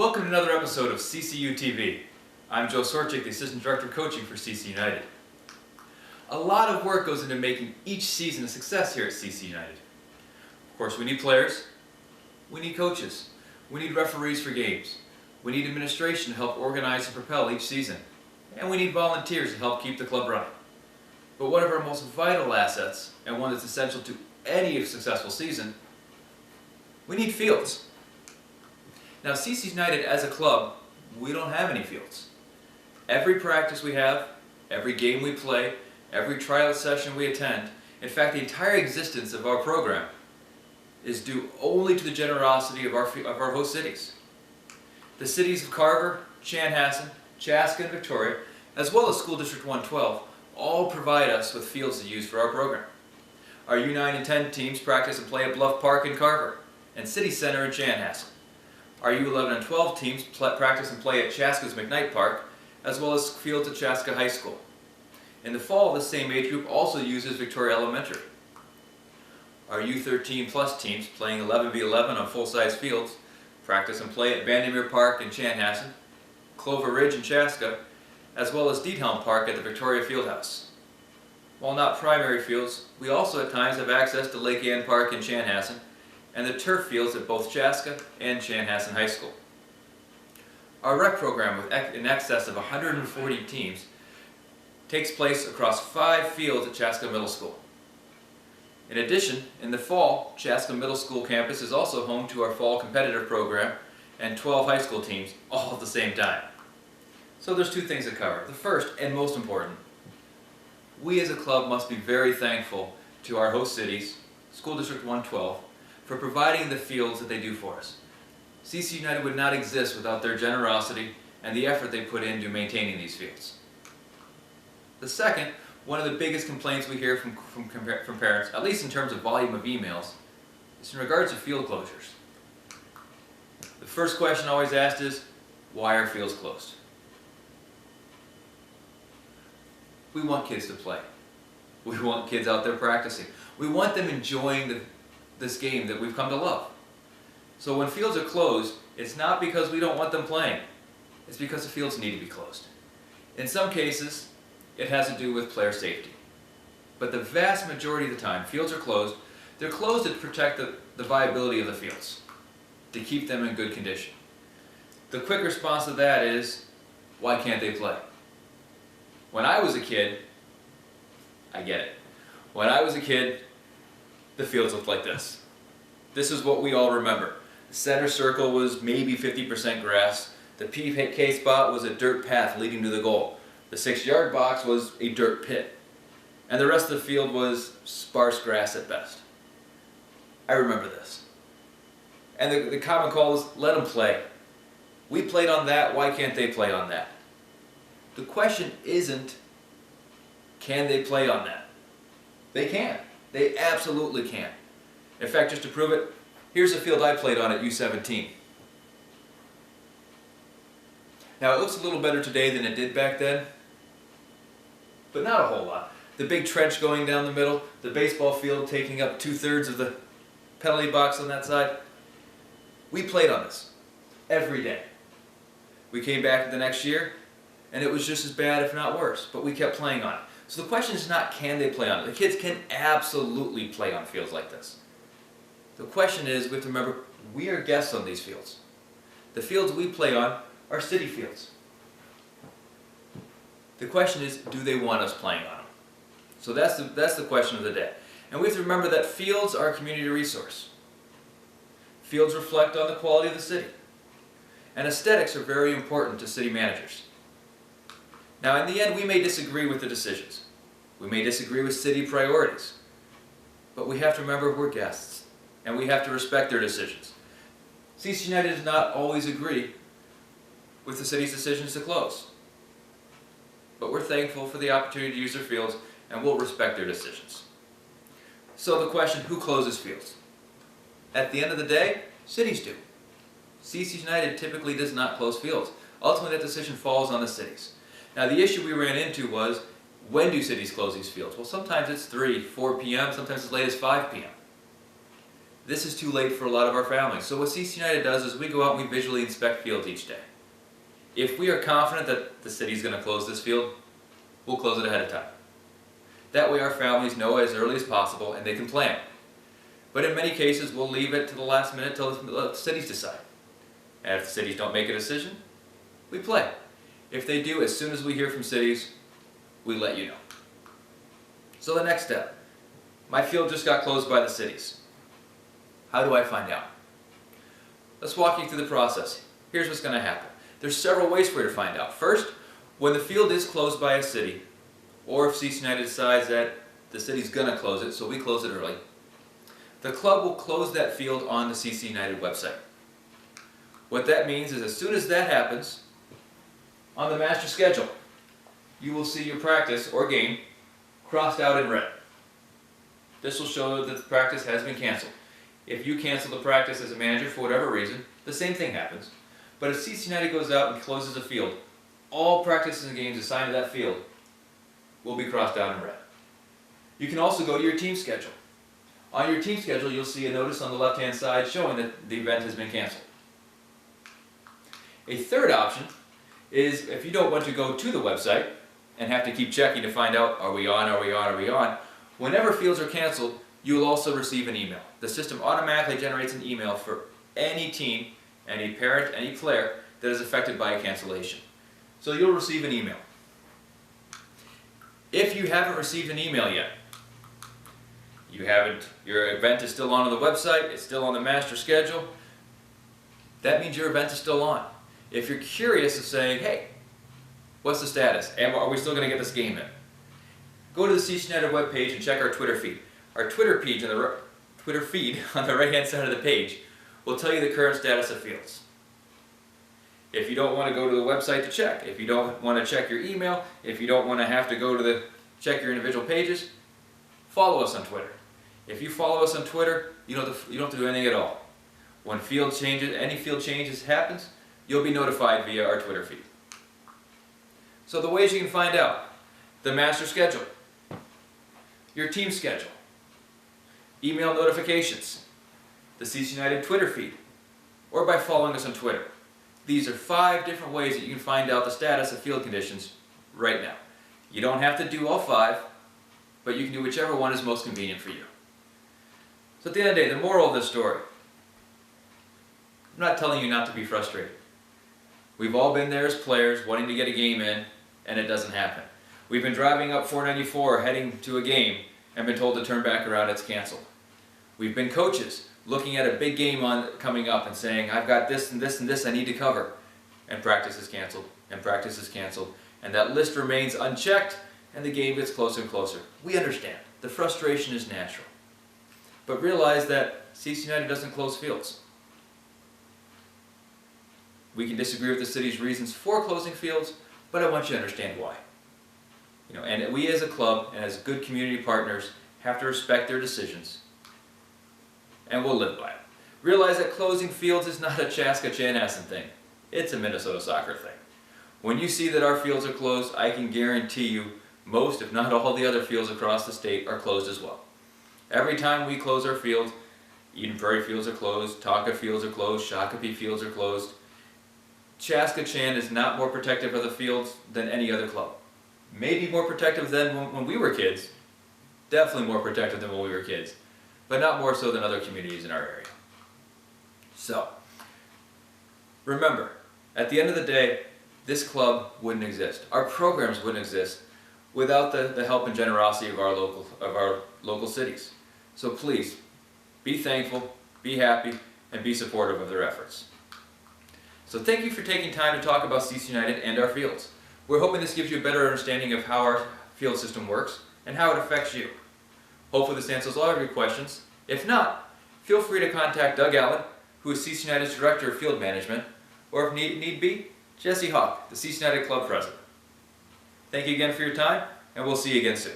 Welcome to another episode of CCU TV. I'm Joe Sorchik, the Assistant Director of Coaching for CC United. A lot of work goes into making each season a success here at CC United. Of course, we need players, we need coaches, we need referees for games, we need administration to help organize and propel each season, and we need volunteers to help keep the club running. But one of our most vital assets, and one that's essential to any successful season, we need fields. Now, CC United as a club, we don't have any fields. Every practice we have, every game we play, every tryout session we attend, in fact, the entire existence of our program is due only to the generosity of our host cities. The cities of Carver, Chanhassen, Chaska, and Victoria, as well as School District 112, all provide us with fields to use for our program. Our U9 and 10 teams practice and play at Bluff Park in Carver and City Center in Chanhassen. Our U11 and 12 teams practice and play at Chaska's McKnight Park, as well as fields at Chaska High School. In the fall, the same age group also uses Victoria Elementary. Our U13 plus teams, playing 11v11 on full-size fields, practice and play at Vandermeer Park in Chanhassen, Clover Ridge in Chaska, as well as Diethelm Park at the Victoria Fieldhouse. While not primary fields, we also at times have access to Lake Ann Park in Chanhassen, and the turf fields at both Chaska and Chanhassen High School. Our rec program with in excess of 140 teams takes place across 5 fields at Chaska Middle School. In addition, in the fall, Chaska Middle School campus is also home to our fall competitive program and 12 high school teams all at the same time. So there's 2 things to cover. The first, and most important, we as a club must be very thankful to our host cities, School District 112, for providing the fields that they do for us. CC United would not exist without their generosity and the effort they put into maintaining these fields. The second, one of the biggest complaints we hear from parents, at least in terms of volume of emails, is in regards to field closures. The first question always asked is, why are fields closed? We want kids to play. We want kids out there practicing. We want them enjoying this game that we've come to love. So when fields are closed, it's not because we don't want them playing. It's because the fields need to be closed. In some cases, it has to do with player safety. But the vast majority of the time, fields are closed. They're closed to protect the viability of the fields, to keep them in good condition. The quick response to that is, why can't they play? When I was a kid, I get it. When I was a kid, the fields looked like this. This is what we all remember. The center circle was maybe 50% grass. The PK spot was a dirt path leading to the goal. The 6-yard box was a dirt pit. And the rest of the field was sparse grass at best. I remember this. And the common call was, let them play. We played on that, why can't they play on that? The question isn't, can they play on that? They can. They absolutely can. In fact, just to prove it, here's a field I played on at U17. Now, it looks a little better today than it did back then, but not a whole lot. The big trench going down the middle, the baseball field taking up 2/3 of the penalty box on that side. We played on this every day. We came back the next year, and it was just as bad, if not worse, but we kept playing on it. So the question is not, can they play on it? The kids can absolutely play on fields like this. The question is, we have to remember, we are guests on these fields. The fields we play on are city fields. The question is, do they want us playing on them? So that's the question of the day. And we have to remember that fields are a community resource. Fields reflect on the quality of the city. And aesthetics are very important to city managers. Now, in the end, we may disagree with the decisions. We may disagree with city priorities. But we have to remember we're guests, and we have to respect their decisions. CC United does not always agree with the city's decisions to close. But we're thankful for the opportunity to use their fields, and we'll respect their decisions. So the question, who closes fields? At the end of the day, cities do. CC United typically does not close fields. Ultimately, that decision falls on the cities. Now, the issue we ran into was, when do cities close these fields? Well, sometimes it's 3, 4 p.m., sometimes as late as 5 p.m. this is too late for a lot of our families. So what CC United does is we go out and we visually inspect fields each day. If we are confident that the city's going to close this field, we'll close it ahead of time. That way our families know as early as possible and they can plan. But in many cases, we'll leave it to the last minute till the cities decide. And if the cities don't make a decision, we play. If they do, as soon as we hear from cities, we let you know. So the next step. My field just got closed by the cities. How do I find out? Let's walk you through the process. Here's what's going to happen. There's several ways for you to find out. First, when the field is closed by a city, or if CC United decides that the city's going to close it, so we close it early, the club will close that field on the CC United website. What that means is as soon as that happens, on the master schedule, you will see your practice or game crossed out in red. This will show that the practice has been canceled. If you cancel the practice as a manager for whatever reason, the same thing happens. But if CC United goes out and closes a field, all practices and games assigned to that field will be crossed out in red. You can also go to your team schedule. On your team schedule, you'll see a notice on the left-hand side showing that the event has been canceled. A third option is if you don't want to go to the website and have to keep checking to find out, are we on? Whenever fields are canceled, you will also receive an email. The system automatically generates an email for any team, any parent, any player that is affected by a cancellation. So you'll receive an email. If you haven't received an email yet, your event is still on the website, it's still on the master schedule, that means your event is still on. If you're curious of saying, hey, what's the status? And are we still going to get this game in? Go to the CC United webpage and check our Twitter feed. Our Twitter feed on the right-hand side of the page will tell you the current status of fields. If you don't want to go to the website to check, if you don't want to check your email, if you don't want to have to go to check your individual pages, follow us on Twitter. If you follow us on Twitter, you don't have to do anything at all. When any field changes happens, you'll be notified via our Twitter feed. So the ways you can find out: the master schedule, your team schedule, email notifications, the CC United Twitter feed, or by following us on Twitter. These are 5 different ways that you can find out the status of field conditions right now. You don't have to do all 5, but you can do whichever one is most convenient for you. So at the end of the day, the moral of this story, I'm not telling you not to be frustrated. We've all been there as players wanting to get a game in, and it doesn't happen. We've been driving up 494 heading to a game and been told to turn back around, it's canceled. We've been coaches looking at a big game coming up and saying, I've got this and this and this I need to cover. And practice is canceled, and practice is canceled, and that list remains unchecked, and the game gets closer and closer. We understand. The frustration is natural. But realize that CC United doesn't close fields. We can disagree with the city's reasons for closing fields, but I want you to understand why. And we as a club and as good community partners have to respect their decisions, and we'll live by it. Realize that closing fields is not a Chaska-Chanhassen thing. It's a Minnesota soccer thing. When you see that our fields are closed, I can guarantee you most, if not all, the other fields across the state are closed as well. Every time we close our fields, Eden Prairie fields are closed, Tonka fields are closed, Shakopee fields are closed. Chaska-Chan is not more protective of the fields than any other club. Maybe more protective than when we were kids. Definitely more protective than when we were kids. But not more so than other communities in our area. So, remember, at the end of the day, this club wouldn't exist. Our programs wouldn't exist without the help and generosity of our local cities. So please, be thankful, be happy, and be supportive of their efforts. So thank you for taking time to talk about CC United and our fields. We're hoping this gives you a better understanding of how our field system works and how it affects you. Hopefully this answers all of your questions. If not, feel free to contact Doug Allen, who is CC United's Director of Field Management, or if need be, Jesse Hawk, the CC United Club President. Thank you again for your time, and we'll see you again soon.